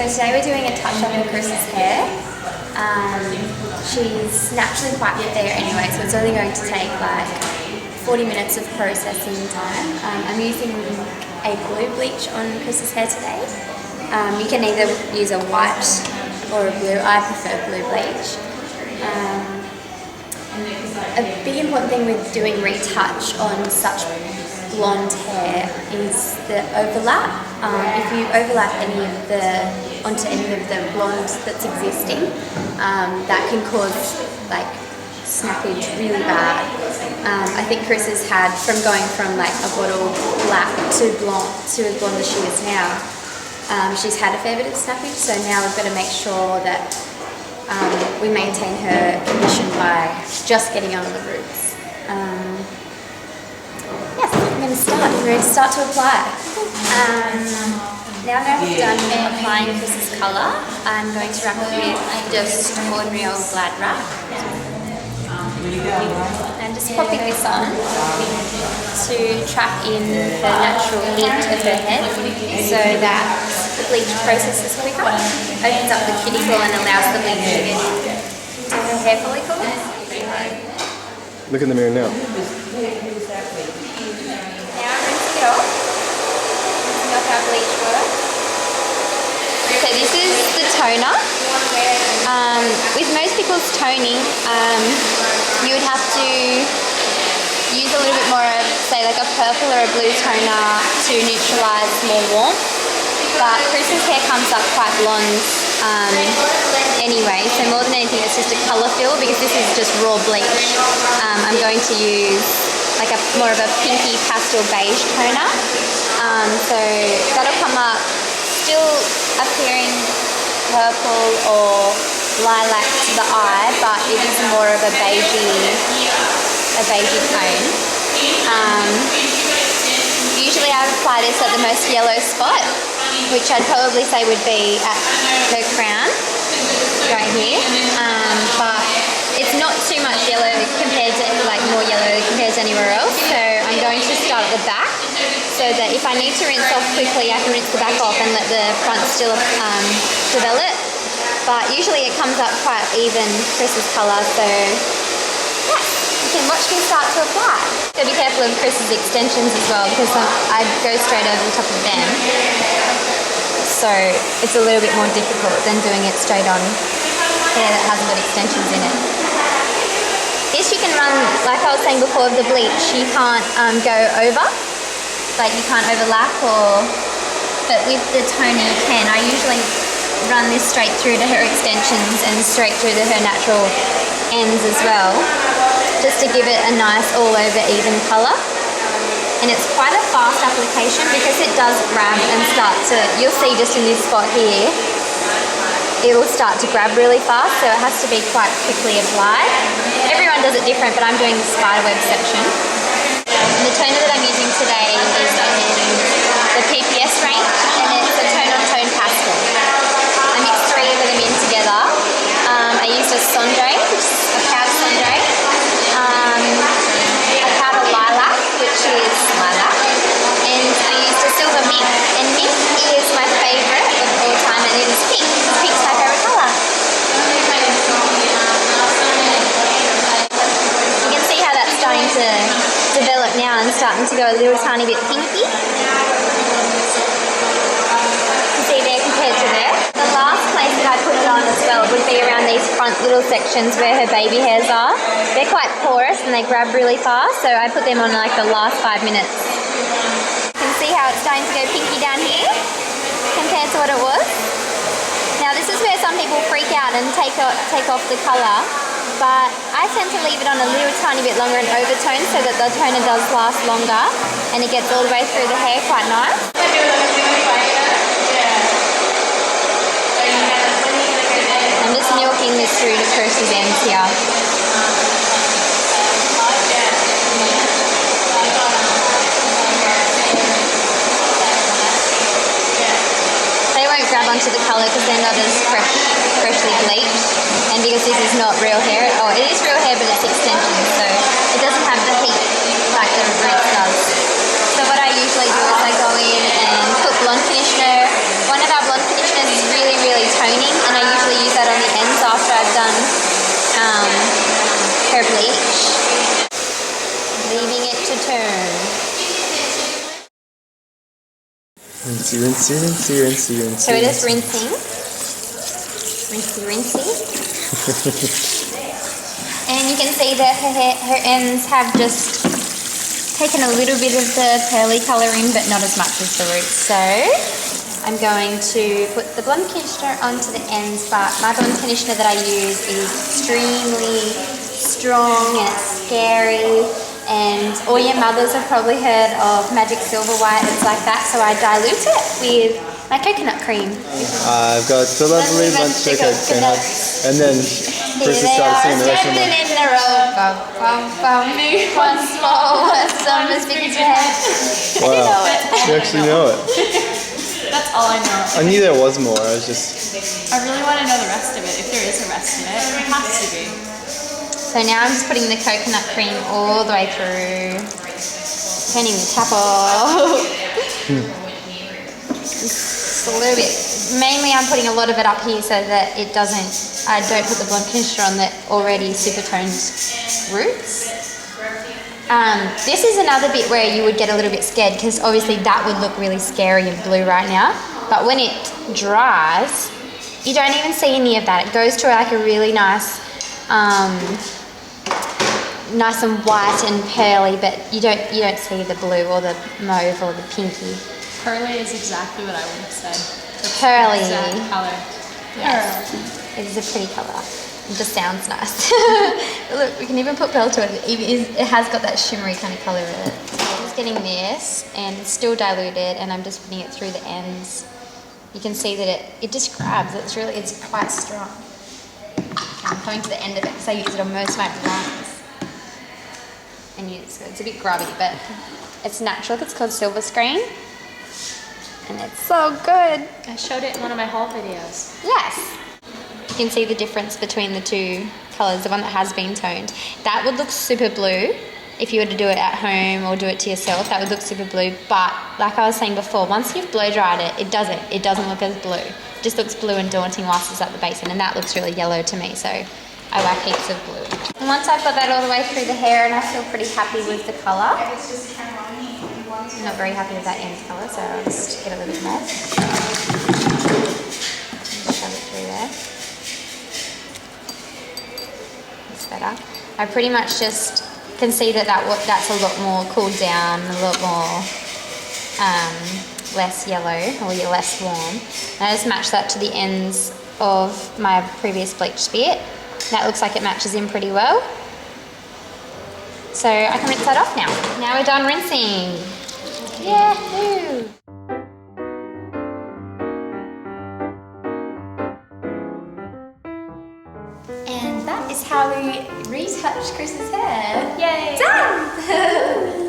today we're doing a touch up of Karissa's hair. She's naturally quite wet there anyway, so it's only going to take like 40 minutes of processing time. I'm using a blue bleach on Karissa's hair today. You can either use a white or a blue. I prefer blue bleach. A big important thing with doing retouch on such blonde hair is the overlap. If you overlap onto any of the blonde that's existing, that can cause like snappage really bad. I think Karissa's had, from going from like a bottle black to as blonde as she is now, she's had a fair bit of snappage, so now we've got to make sure that we maintain her condition by just getting on the roots. Yes, I'm going to start. I'm ready to start to apply. Now that I've done applying Karissa's colour, I'm going to wrap it with just ordinary old Glad wrap. I'm just popping this on to trap in the natural heat of her head so that the bleach processes quicker, opens up the cuticle and allows the bleach to get into her hair follicle. Look in the mirror now. Now I'm rinsing it off. Rinsing off our bleach work. So this is the toner. With most people's toning, you would have to use a little bit more of, say, like a purple or a blue toner to neutralise more warmth. But Karissa's hair comes up quite blonde anyway, so more than anything it's just a colour fill because this is just raw bleach. I'm going to use like more of a pinky pastel beige toner. So that'll come up still appearing purple or lilac to the eye, but it is more of a beigey tone. Usually I apply this at the most yellow spot, which I'd probably say would be at her crown, right here. But it's not too much yellow compared to, like, more yellow compared to anywhere else. So I'm going to start at the back, so that if I need to rinse off quickly, I can rinse the back off and let the front still develop. But usually it comes up quite even Karissa's colour, so yeah, you can watch me start to apply. So be careful of Karissa's extensions as well, because I go straight over the top of them. So it's a little bit more difficult than doing it straight on hair that hasn't got extensions in it. This you can run, like I was saying before, of the bleach, you can't go over, like you can't overlap, but with the toner you can. I usually run this straight through to her extensions and straight through to her natural ends as well, just to give it a nice all over even colour. And it's quite a fast application because it does grab and start to, you'll see just in this spot here, it will start to grab really fast, so it has to be quite quickly applied. Everyone does it different, but I'm doing the spiderweb section. And the toner that I'm using today is the PPS range, and it's a tone-on-tone pastel. I mixed 3 of them in together. I used a Sondre, a powder Sondre, a powder lilac, which is lilac, and I used a silver mink. And mink is my favourite of all time, and it is pink. Pink's my favourite colour. You can see how that's starting to develop now and starting to go a little tiny bit pinky. See there compared to there. The last place that I put it on as well would be around these front little sections where her baby hairs are. They're quite porous and they grab really fast, so I put them on like the last 5 minutes. You can see how it's starting to go pinky down here compared to what it was. Now this is where some people freak out and take off the colour, but I tend to leave it on a little tiny bit longer and overtone so that the toner does last longer and it gets all the way through the hair quite nice. I'm just milking this through to Karissa's ends here. They won't grab onto the colour because they're not as freshly bleached, and because this is not real hair, it is real hair but it's extensions, so it doesn't have the heat like the roots does. So what I usually do is I go in and put blonde conditioner. One of our blonde conditioners is really Rinsey, rinsey, rinsey, rinsey, rinsey. So it is rinsing. Rinsey, rinsey. And you can see that her ends have just taken a little bit of the pearly colour in, but not as much as the roots. So I'm going to put the blonde conditioner onto the ends, but my blonde conditioner that I use is extremely strong and it's scary. And all your mothers have probably heard of Magic Silver White. It's like that, so I dilute it with my coconut cream. I've got the lovely bunch of coconuts. And then Karissa started singing the rest of them. In a row. Bum, bum, bum. One small, some as big as your head. Wow, I know it. you actually know it. That's all I know. I knew there was more, I was just... I really want to know the rest of it, if there is a rest of it. It has to be. So now I'm just putting the coconut cream all the way through, turning the tap off. Just a little bit. Mainly I'm putting a lot of it up here so that I don't put the blonde conditioner on the already super toned roots. This is another bit where you would get a little bit scared because obviously that would look really scary and blue right now. But when it dries, you don't even see any of that. It goes to like a really nice and white and pearly, but you don't see the blue or the mauve or the pinky. Pearly is exactly what I would have said. The Pearly. exact color. Yes. It is a pretty colour. It just sounds nice. Look, we can even put pearl to it. It has got that shimmery kind of colour in it. So I'm just getting this and it's still diluted, and I'm just putting it through the ends. You can see that it just grabs. It's quite strong. I'm coming to the end of it because I use it on most of my bronze. And it's a bit grubby, but it's natural. It's called silver screen, and it's so good. I showed it in one of my haul videos. Yes. You can see the difference between the two colours. The one that has been toned, that would look super blue if you were to do it at home or do it to yourself. That would look super blue. But like I was saying before, once you've blow dried it, it doesn't look as blue. It just looks blue and daunting whilst it's at the base, and that looks really yellow to me. So I like heaps of blue. And once I've got that all the way through the hair and I feel pretty happy with the colour, I'm not very happy with that end colour, so I'll just get a little bit more. Just shove it through there. That's better. I pretty much just can see that's a lot more cooled down, a lot more less yellow or less warm. And I just match that to the ends of my previous bleached bit. That looks like it matches in pretty well. So I can rinse that off now. Now we're done rinsing. Yahoo! And that is how we retouch Chris's hair. Yay! Done!